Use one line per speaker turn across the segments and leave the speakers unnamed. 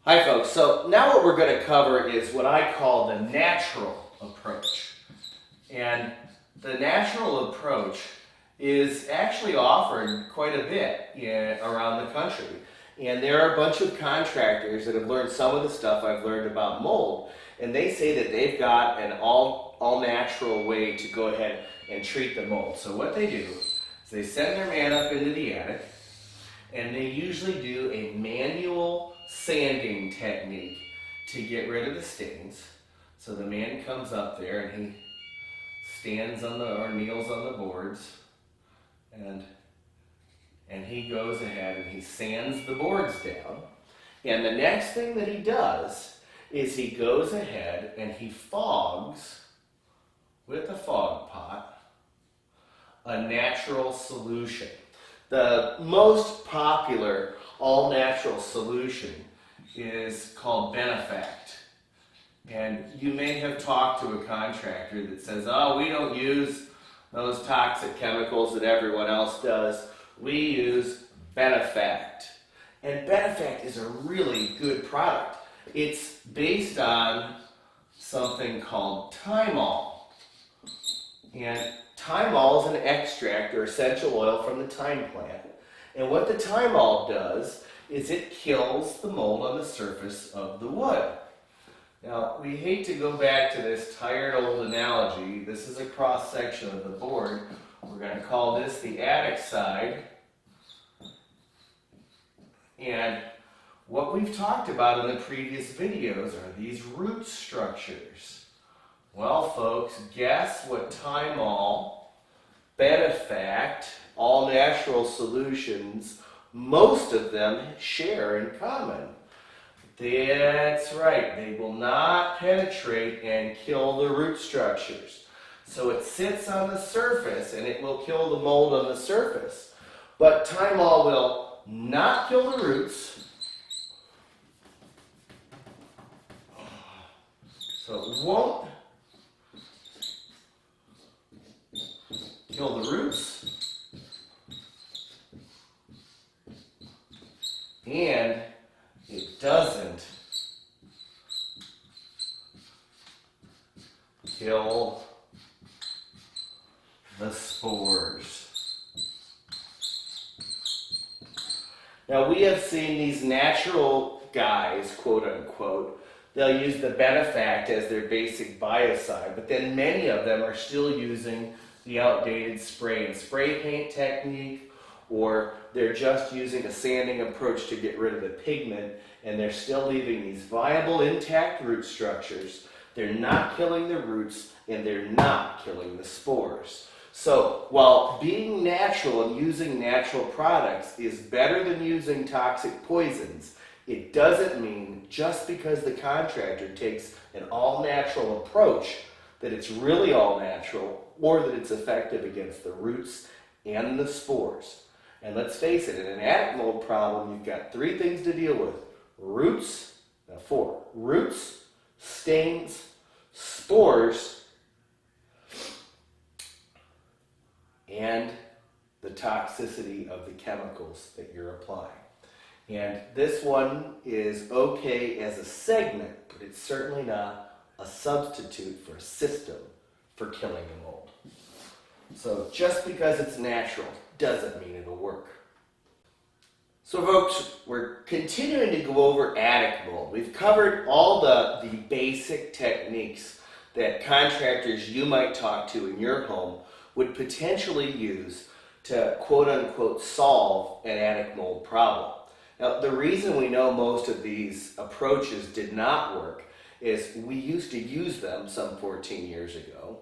Hi folks, so now what we're going to cover is what I call the natural approach. And the natural approach is actually offered quite a bit around the country. And there are a bunch of contractors that have learned some of the stuff I've learned about mold. And they say that they've got an all natural way to go ahead and treat the mold. So what they do is they send their man up into the attic, and they usually do a manual sanding technique to get rid of the stains. So the man comes up there and he stands on or kneels on the boards, and he goes ahead and he sands the boards down. And the next thing that he does is he goes ahead and he fogs with a fog pot a natural solution. The most popular all-natural solution is called Benefact. And you may have talked to a contractor that says, oh, we don't use those toxic chemicals that everyone else does. We use Benefact. And Benefact is a really good product. It's based on something called thymol. And thymol is an extract or essential oil from the thyme plant. And what the thymol does is it kills the mold on the surface of the wood. Now, we hate to go back to this tired old analogy. This is a cross-section of the board. We're going to call this the attic side. And what we've talked about in the previous videos are these root structures. Well, folks, guess what thymol, Benefact, all natural solutions, most of them share in common. That's right, they will not penetrate and kill the root structures. So it sits on the surface and it will kill the mold on the surface. But thymol will not kill the roots. So it won't kill the roots. And it doesn't kill the spores. Now, we have seen these natural guys, quote unquote, they'll use the Benefact as their basic biocide, but then many of them are still using the outdated spray and spray paint technique, or they're just using a sanding approach to get rid of the pigment, and they're still leaving these viable, intact root structures. They're not killing the roots, and they're not killing the spores. So, while being natural and using natural products is better than using toxic poisons, it doesn't mean just because the contractor takes an all-natural approach that it's really all-natural, or that it's effective against the roots and the spores. And let's face it, in an attic mold problem, you've got three things to deal with. Four. Roots, stains, spores, and the toxicity of the chemicals that you're applying. And this one is okay as a segment, but it's certainly not a substitute for a system for killing the mold. So just because it's natural doesn't mean it'll work. So folks, we're continuing to go over attic mold. We've covered all the basic techniques that contractors you might talk to in your home would potentially use to quote unquote solve an attic mold problem. Now, the reason we know most of these approaches did not work is we used to use them some 14 years ago.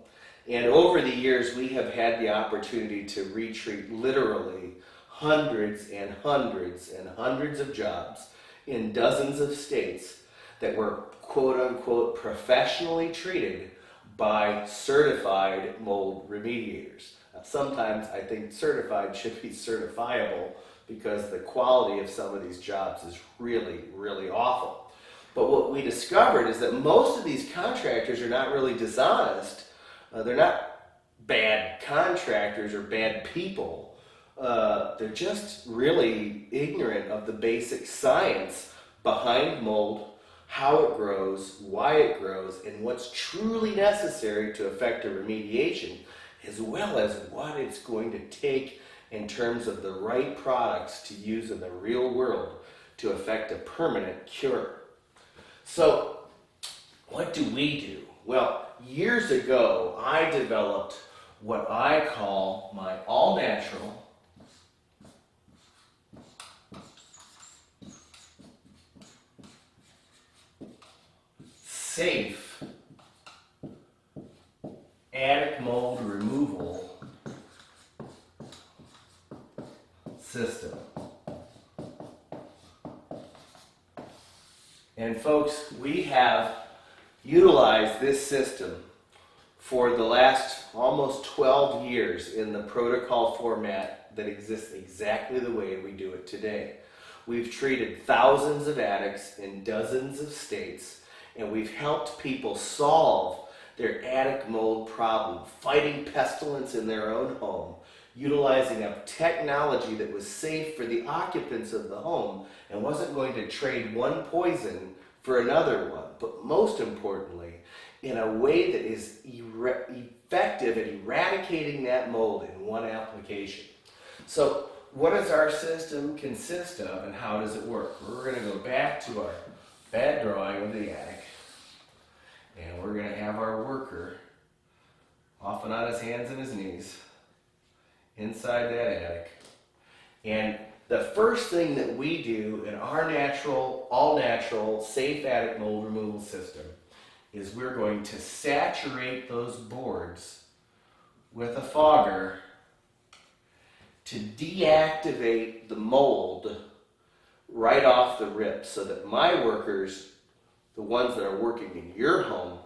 And over the years, we have had the opportunity to retreat literally hundreds and hundreds and hundreds of jobs in dozens of states that were quote-unquote professionally treated by certified mold remediators. Sometimes I think certified should be certifiable because the quality of some of these jobs is really, really awful. But what we discovered is that most of these contractors are not really dishonest. They're not bad contractors or bad people. They're just really ignorant of the basic science behind mold, how it grows, why it grows, and what's truly necessary to effect a remediation, as well as what it's going to take in terms of the right products to use in the real world to effect a permanent cure. So, what do we do? Well, years ago, I developed what I call my all-natural, safe attic mold removal system. And folks, we have utilized this system for the last almost 12 years in the protocol format that exists exactly the way we do it today. We've treated thousands of addicts in dozens of states, and we've helped people solve their attic mold problem, fighting pestilence in their own home, utilizing a technology that was safe for the occupants of the home and wasn't going to trade one poison for another one, but most importantly, in a way that is effective at eradicating that mold in one application. So what does our system consist of and how does it work? We're going to go back to our bad drawing of the attic, and we're going to have our worker, often on his hands and his knees, inside that attic. And the first thing that we do in our natural, all-natural, safe attic mold removal system is we're going to saturate those boards with a fogger to deactivate the mold right off the rip, so that my workers, the ones that are working in your home,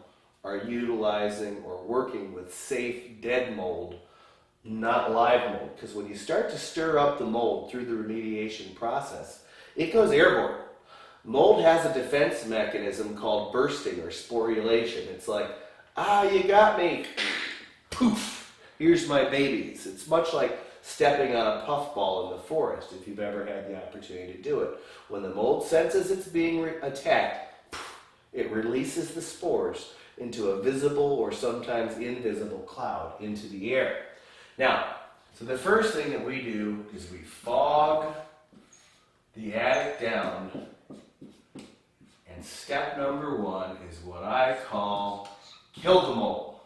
are utilizing or working with safe dead mold, not live mold. Because when you start to stir up the mold through the remediation process, it goes airborne. Mold has a defense mechanism called bursting or sporulation. It's like, you got me. Poof, here's my babies. It's much like stepping on a puffball in the forest, if you've ever had the opportunity to do it. When the mold senses it's being attacked, it releases the spores into a visible or sometimes invisible cloud into the air. Now, so the first thing that we do is we fog the attic down, and step number one is what I call kill the mold.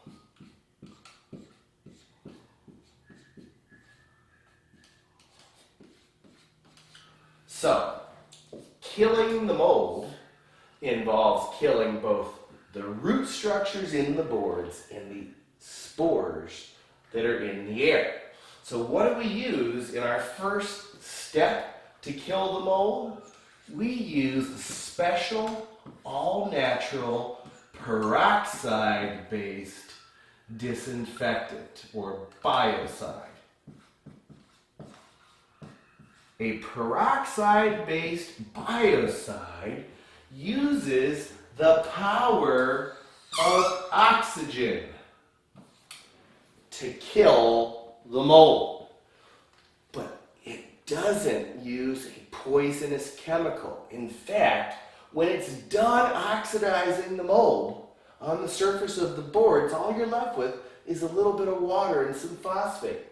So, killing the mold involves killing both the root structures in the boards and the spores that are in the air. So what do we use in our first step to kill the mold? We use a special, all-natural, peroxide-based disinfectant or biocide. A peroxide-based biocide uses the power of oxygen to kill the mold. But it doesn't use a poisonous chemical. In fact, when it's done oxidizing the mold on the surface of the boards, all you're left with is a little bit of water and some phosphate.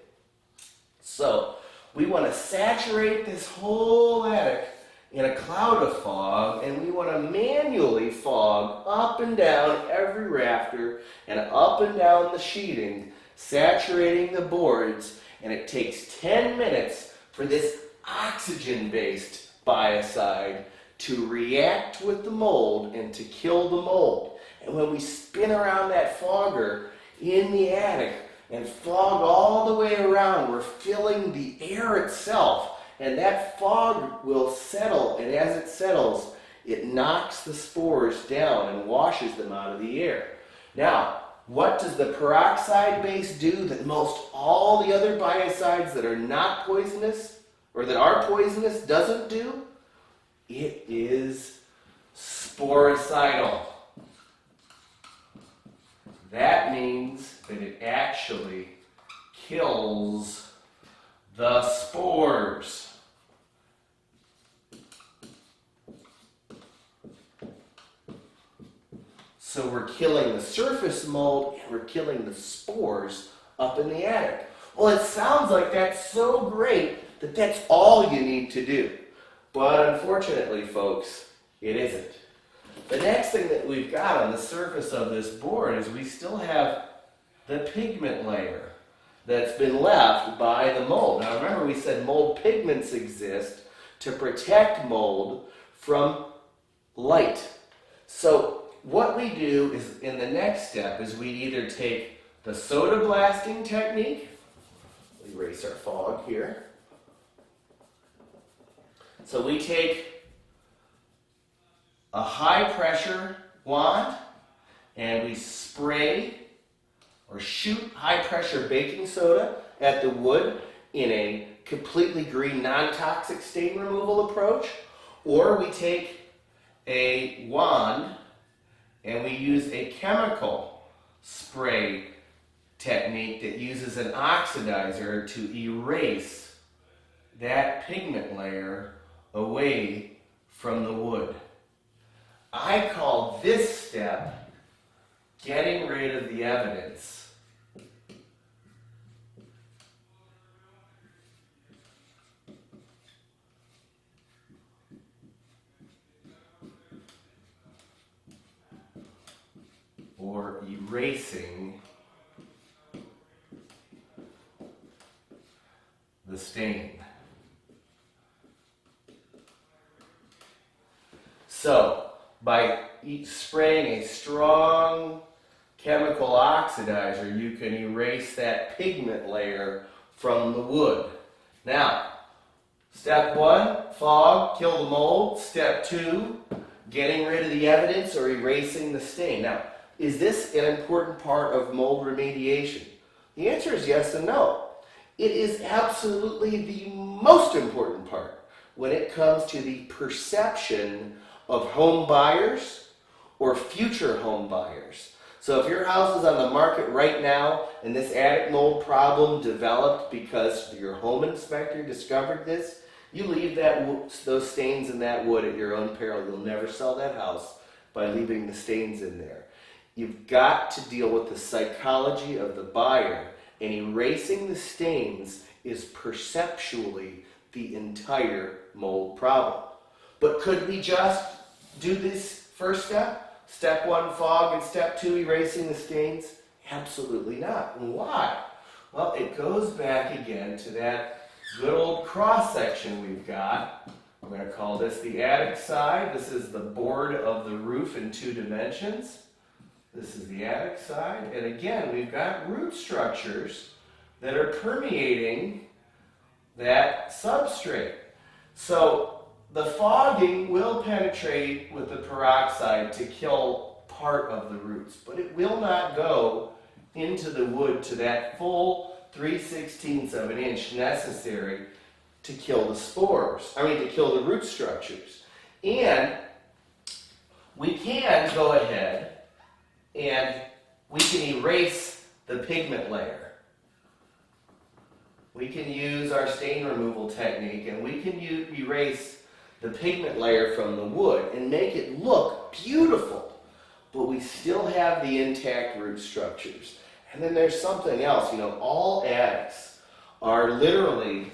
So we want to saturate this whole attic in a cloud of fog, and we want to manually fog up and down every rafter and up and down the sheeting, saturating the boards, and it takes 10 minutes for this oxygen-based biocide to react with the mold and to kill the mold. And when we spin around that fogger in the attic and fog all the way around, we're filling the air itself, and that fog will settle, and as it settles, it knocks the spores down and washes them out of the air. Now, what does the peroxide base do that most all the other biocides that are not poisonous, or that are poisonous, doesn't do? It is sporicidal. That means that it actually kills the spores.
surface mold and we're killing the spores up in the attic. Well, it sounds like that's so great that that's all you need to do. But unfortunately, folks, it isn't. The next thing that we've got on the surface of this board is we still have the pigment layer that's been left by the mold. Now remember, we said mold pigments exist to protect mold from light. So what we do is, in the next step, is we either take the soda blasting technique, erase our fog here. So we take a high pressure wand and we spray or shoot high pressure baking soda at the wood in a completely green non-toxic stain removal approach, or we take a wand and we use a chemical spray technique that uses an oxidizer to erase that pigment layer away from the wood. I call this step getting rid of the evidence. Or erasing the stain. So, by spraying a strong chemical oxidizer, you can erase that pigment layer from the wood. Now, step 1, fog, kill the mold. Step 2, getting rid of the evidence or erasing the stain. Now, is this an important part of mold remediation? The answer is yes and no. It is absolutely the most important part when it comes to the perception of home buyers or future home buyers. So if your house is on the market right now and this attic mold problem developed because your home inspector discovered this, you leave those stains in that wood at your own peril. You'll never sell that house by leaving the stains in there. You've got to deal with the psychology of the buyer, and erasing the stains is perceptually the entire mold problem. But could we just do this first step? Step 1, fog, and step 2, erasing the stains? Absolutely not. And why? Well, it goes back again to that good old cross-section we've got. I'm going to call this the attic side. This is the board of the roof in 2 dimensions. This is the attic side. And again, we've got root structures that are permeating that substrate. So the fogging will penetrate with the peroxide to kill part of the roots, but it will not go into the wood to that full 3/16 of an inch necessary to kill the spores. To kill the root structures. And we can go ahead and we can erase the pigment layer. We can use our stain removal technique and we can erase the pigment layer from the wood and make it look beautiful, but we still have the intact root structures. And then there's something else. All attics are literally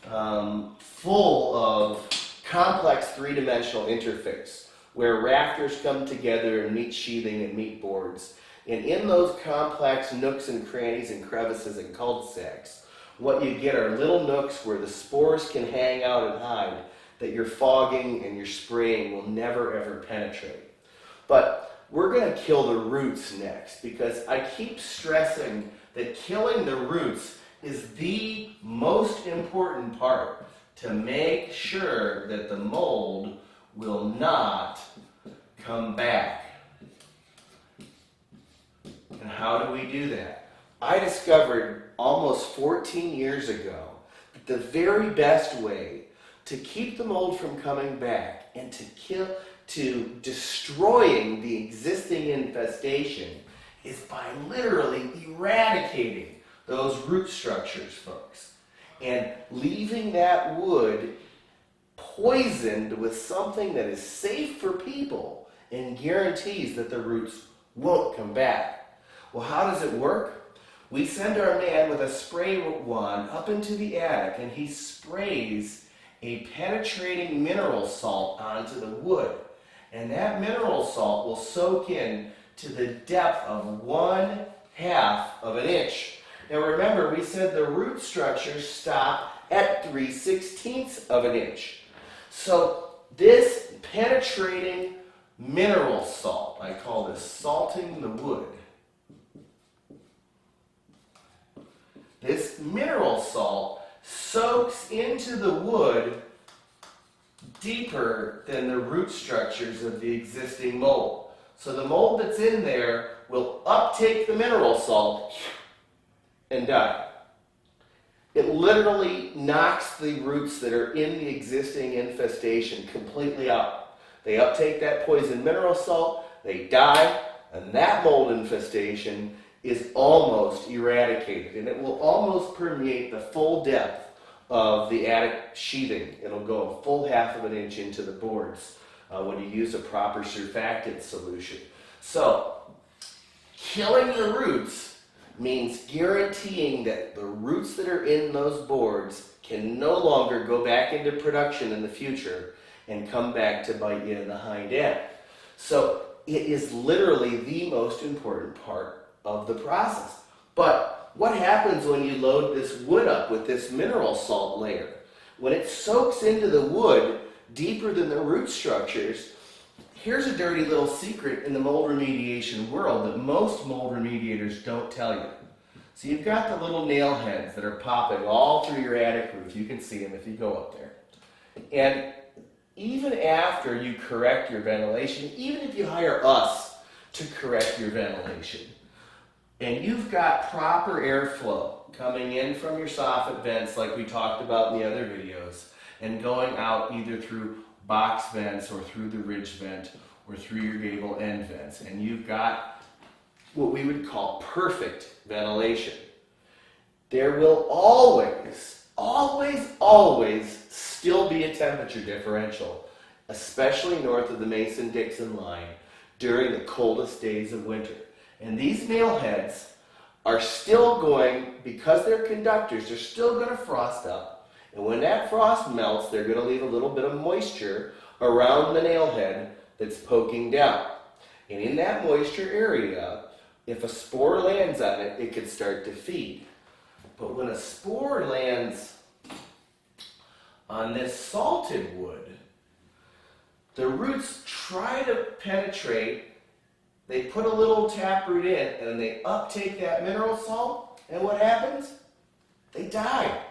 full of complex 3-dimensional interface, where rafters come together and meet sheathing and meet boards. And in those complex nooks and crannies and crevices and cul-de-sacs, what you get are little nooks where the spores can hang out and hide that your fogging and your spraying will never ever penetrate. But we're going to kill the roots next, because I keep stressing that killing the roots is the most important part to make sure that the mold will not come back. And how do we do that? I discovered almost 14 years ago that the very best way to keep the mold from coming back and to destroying the existing infestation is by literally eradicating those root structures, folks, and leaving that wood poisoned with something that is safe for people and guarantees that the roots won't come back. Well, how does it work? We send our man with a spray wand up into the attic, and he sprays a penetrating mineral salt onto the wood. And that mineral salt will soak in to the depth of 1/2 of an inch. Now remember, we said the root structures stop at 3/16 of an inch. So this penetrating mineral salt, I call this salting the wood. This mineral salt soaks into the wood deeper than the root structures of the existing mold. So the mold that's in there will uptake the mineral salt and die. It literally knocks the roots that are in the existing infestation completely out. They uptake that poison mineral salt, they die, and that mold infestation is almost eradicated, and it will almost permeate the full depth of the attic sheathing. It'll go a full 1/2 of an inch into the boards when you use a proper surfactant solution. So, killing the roots means guaranteeing that the roots that are in those boards can no longer go back into production in the future and come back to bite you in the hind end. So, it is literally the most important part of the process. But what happens when you load this wood up with this mineral salt layer? When it soaks into the wood deeper than the root structures, here's a dirty little secret in the mold remediation world that most mold remediators don't tell you. So you've got the little nail heads that are popping all through your attic roof. You can see them if you go up there. And even after you correct your ventilation, even if you hire us to correct your ventilation, and you've got proper airflow coming in from your soffit vents like we talked about in the other videos, and going out either through box vents or through the ridge vent or through your gable end vents, and you've got what we would call perfect ventilation, there will always, always, always still be a temperature differential, especially north of the Mason-Dixon line during the coldest days of winter. And these nail heads are still going, because they're conductors, they're still going to frost up. And when that frost melts, they're going to leave a little bit of moisture around the nail head that's poking down. And in that moisture area, if a spore lands on it, it could start to feed. But when a spore lands on this salted wood, the roots try to penetrate. They put a little taproot in, and they uptake that mineral salt, and what happens? They die.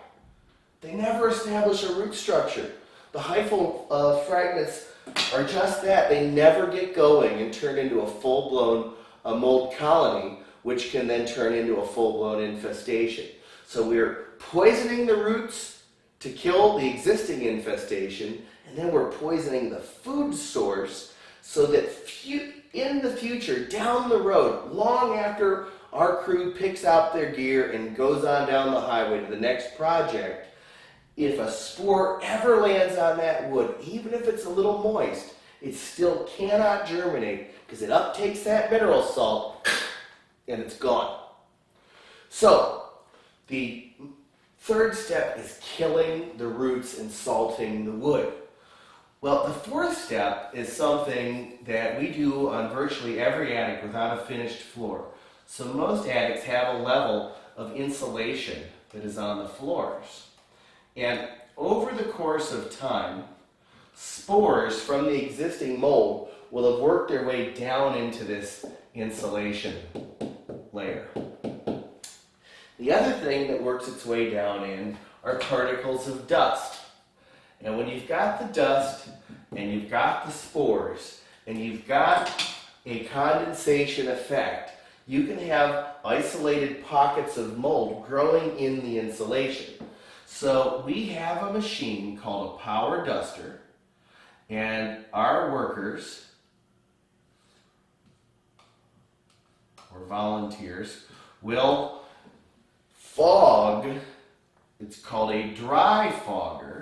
They never establish a root structure. The hyphal fragments are just that. They never get going and turn into a full-blown mold colony, which can then turn into a full-blown infestation. So we're poisoning the roots to kill the existing infestation, and then we're poisoning the food source so that in the future, down the road, long after our crew picks out their gear and goes on down the highway to the next project, if a spore ever lands on that wood, even if it's a little moist, it still cannot germinate because it uptakes that mineral salt and it's gone. So, the third step is killing the roots and salting the wood. Well, the fourth step is something that we do on virtually every attic without a finished floor. So most attics have a level of insulation that is on the floors. And over the course of time, spores from the existing mold will have worked their way down into this insulation layer. The other thing that works its way down in are particles of dust. And when you've got the dust, and you've got the spores, and you've got a condensation effect, you can have isolated pockets of mold growing in the insulation. So we have a machine called a power duster, and our workers, or volunteers, will fog. It's called a dry fogger.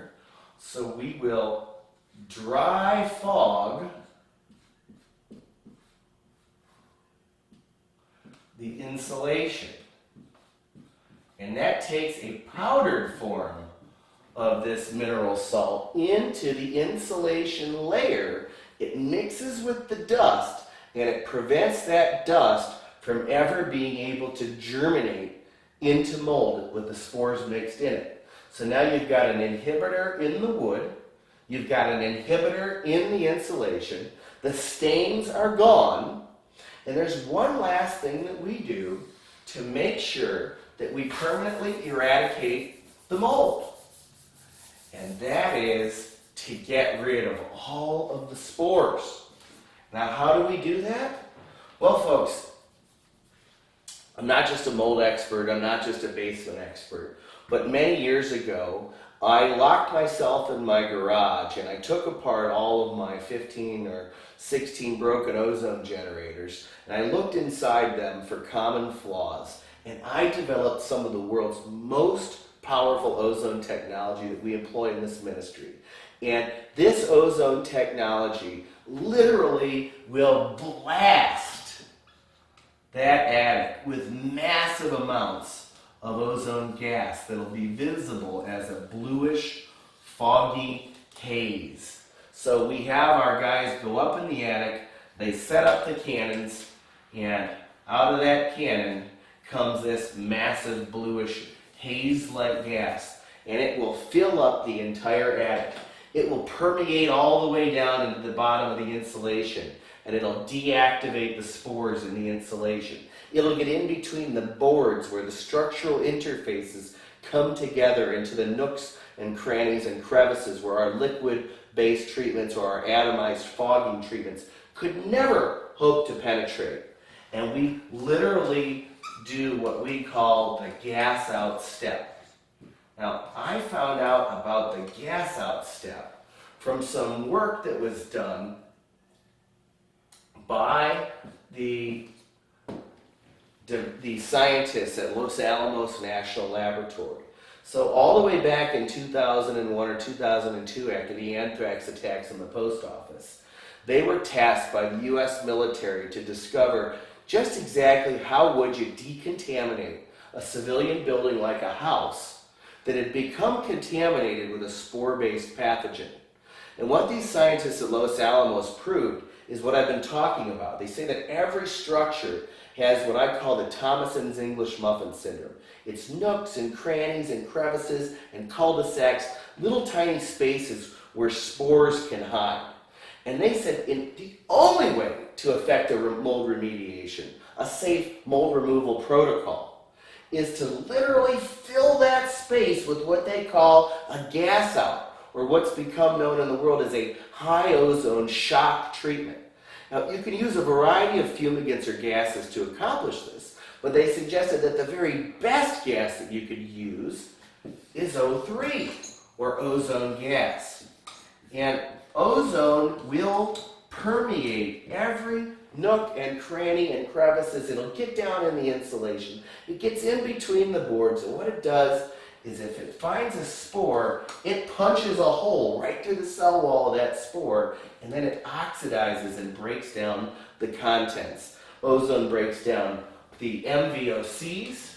So we will dry fog the insulation. And that takes a powdered form of this mineral salt into the insulation layer. It mixes with the dust, and it prevents that dust from ever being able to germinate into mold with the spores mixed in it. So now you've got an inhibitor in the wood, you've got an inhibitor in the insulation, the stains are gone, and there's one last thing that we do to make sure that we permanently eradicate the mold. And that is to get rid of all of the spores. Now, how do we do that? Well, folks, I'm not just a mold expert, I'm not just a basement expert, but many years ago, I locked myself in my garage and I took apart all of my 15 or 16 broken ozone generators, and I looked inside them for common flaws, and I developed some of the world's most powerful ozone technology that we employ in this ministry. And this ozone technology literally will blast that attic with massive amounts of ozone gas that'll be visible as a bluish, foggy haze. So we have our guys go up in the attic, they set up the cannons, and out of that cannon comes this massive bluish haze-like gas, and it will fill up the entire attic. It will permeate all the way down into the bottom of the insulation, and it'll deactivate the spores in the insulation. It'll get in between the boards where the structural interfaces come together into the nooks and crannies and crevices where our liquid-based treatments or our atomized fogging treatments could never hope to penetrate. And we literally do what we call the gas out step. Now, I found out about the gas out step from some work that was done by the scientists at Los Alamos National Laboratory. So all the way back in 2001 or 2002, after the anthrax attacks in the post office, they were tasked by the U.S. military to discover just exactly how would you decontaminate a civilian building like a house that had become contaminated with a spore-based pathogen. And what these scientists at Los Alamos proved is what I've been talking about. They say that every structure has what I call the Thomason's English muffin syndrome. It's nooks and crannies and crevices and cul-de-sacs, little tiny spaces where spores can hide. And they said the only way to effect a mold remediation, a safe mold removal protocol, is to literally fill that space with what they call a gas out, or what's become known in the world as a high ozone shock treatment. Now, you can use a variety of fumigants or gases to accomplish this, but they suggested that the very best gas that you could use is O3, or ozone gas. And ozone will permeate every nook and cranny and crevices. It'll get down in the insulation. It gets in between the boards, and what it does is if it finds a spore, it punches a hole right through the cell wall of that spore, and then it oxidizes and breaks down the contents. Ozone breaks down the MVOCs,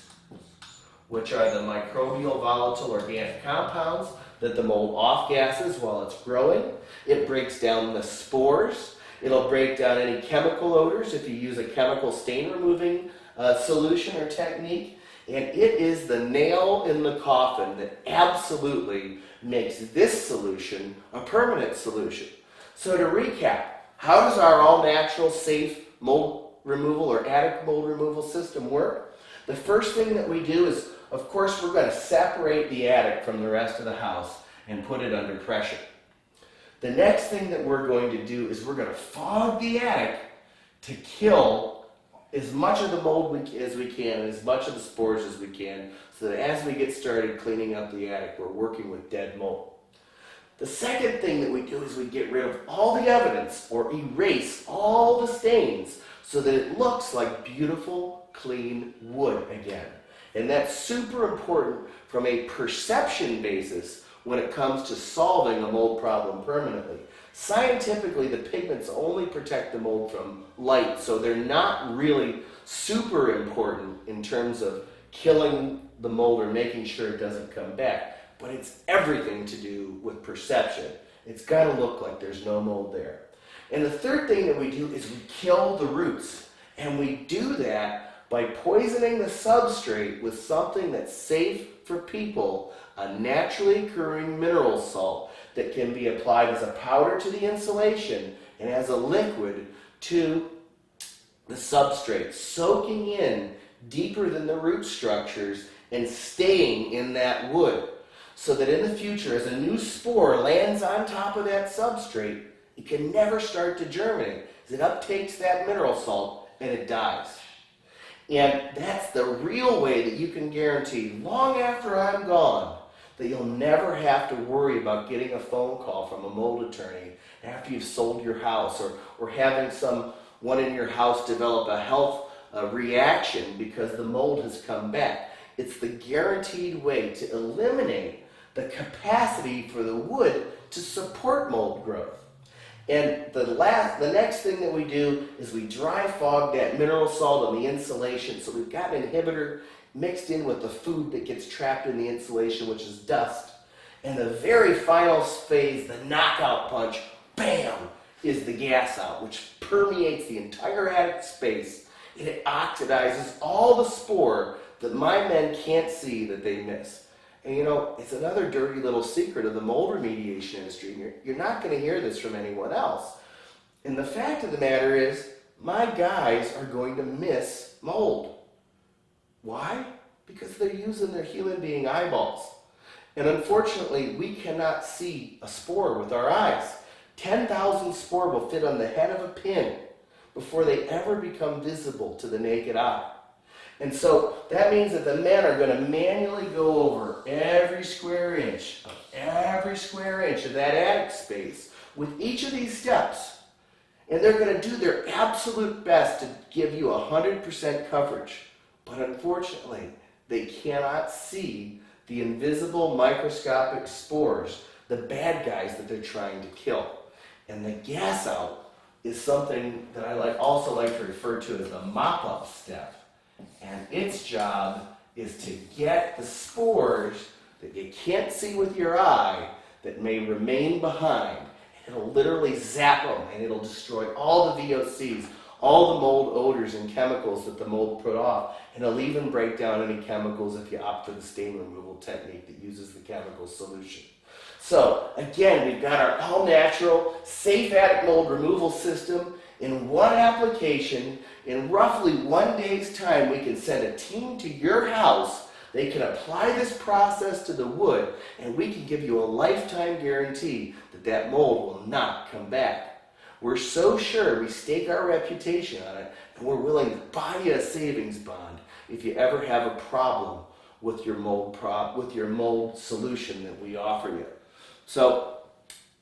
which are the microbial volatile organic compounds that the mold off-gasses while it's growing. It breaks down the spores. It'll break down any chemical odors if you use a chemical stain removing solution or technique. And it is the nail in the coffin that absolutely makes this solution a permanent solution. So to recap, how does our all-natural safe mold removal or attic mold removal system work? The first thing that we do is, of course, we're going to separate the attic from the rest of the house and put it under pressure. The next thing that we're going to do is we're going to fog the attic to kill as much of the mold as we can and as much of the spores as we can, so that as we get started cleaning up the attic, we're working with dead mold. The second thing that we do is we get rid of all the evidence or erase all the stains so that it looks like beautiful, clean wood again. And that's super important from a perception basis when it comes to solving a mold problem permanently. Scientifically, the pigments only protect the mold from light, so they're not really super important in terms of killing the mold or making sure it doesn't come back. But it's everything to do with perception. It's got to look like there's no mold there. And the third thing that we do is we kill the roots. And we do that by poisoning the substrate with something that's safe for people, a naturally occurring mineral salt that can be applied as a powder to the insulation and as a liquid to the substrate, soaking in deeper than the root structures and staying in that wood, so that in the future, as a new spore lands on top of that substrate, it can never start to germinate. It uptakes that mineral salt and it dies. And that's the real way that you can guarantee, long after I'm gone, that you'll never have to worry about getting a phone call from a mold attorney after you've sold your house, or having someone in your house develop a health reaction because the mold has come back. It's the guaranteed way to eliminate the capacity for the wood to support mold growth. And the next thing that we do is we dry fog that mineral salt on the insulation, so we've got an inhibitor mixed in with the food that gets trapped in the insulation, which is dust. And the very final phase, the knockout punch, bam, is the gas out, which permeates the entire attic space, and it oxidizes all the spore that my men can't see that they miss. And you know, it's another dirty little secret of the mold remediation industry. You're not going to hear this from anyone else. And the fact of the matter is, my guys are going to miss mold. Why? Because they're using their human being eyeballs. And unfortunately, we cannot see a spore with our eyes. 10,000 spore will fit on the head of a pin before they ever become visible to the naked eye. And so that means that the men are going to manually go over every square inch of that attic space with each of these steps. And they're going to do their absolute best to give you 100% coverage. But unfortunately, they cannot see the invisible microscopic spores, the bad guys that they're trying to kill. And the gas out is something that I also like to refer to as the mop-up step. And its job is to get the spores that you can't see with your eye that may remain behind. It'll literally zap them, and it'll destroy all the VOCs, all the mold odors and chemicals that the mold put off, and it'll even break down any chemicals if you opt for the stain removal technique that uses the chemical solution. So again, we've got our all-natural, safe attic mold removal system in one application. In roughly 1 day's time, we can send a team to your house. They can apply this process to the wood, and we can give you a lifetime guarantee that that mold will not come back. We're so sure, we stake our reputation on it, and we're willing to buy you a savings bond if you ever have a problem with your mold solution that we offer you. So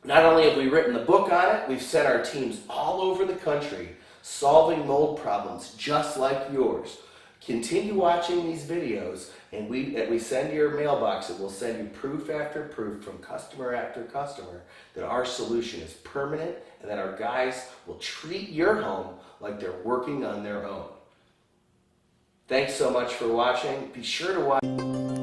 not only have we written the book on it, we've sent our teams all over the country solving mold problems just like yours. Continue watching these videos, and we send your mailbox, and we'll send you proof after proof from customer after customer that our solution is permanent and that our guys will treat your home like they're working on their own. Thanks so much for watching. Be sure to watch.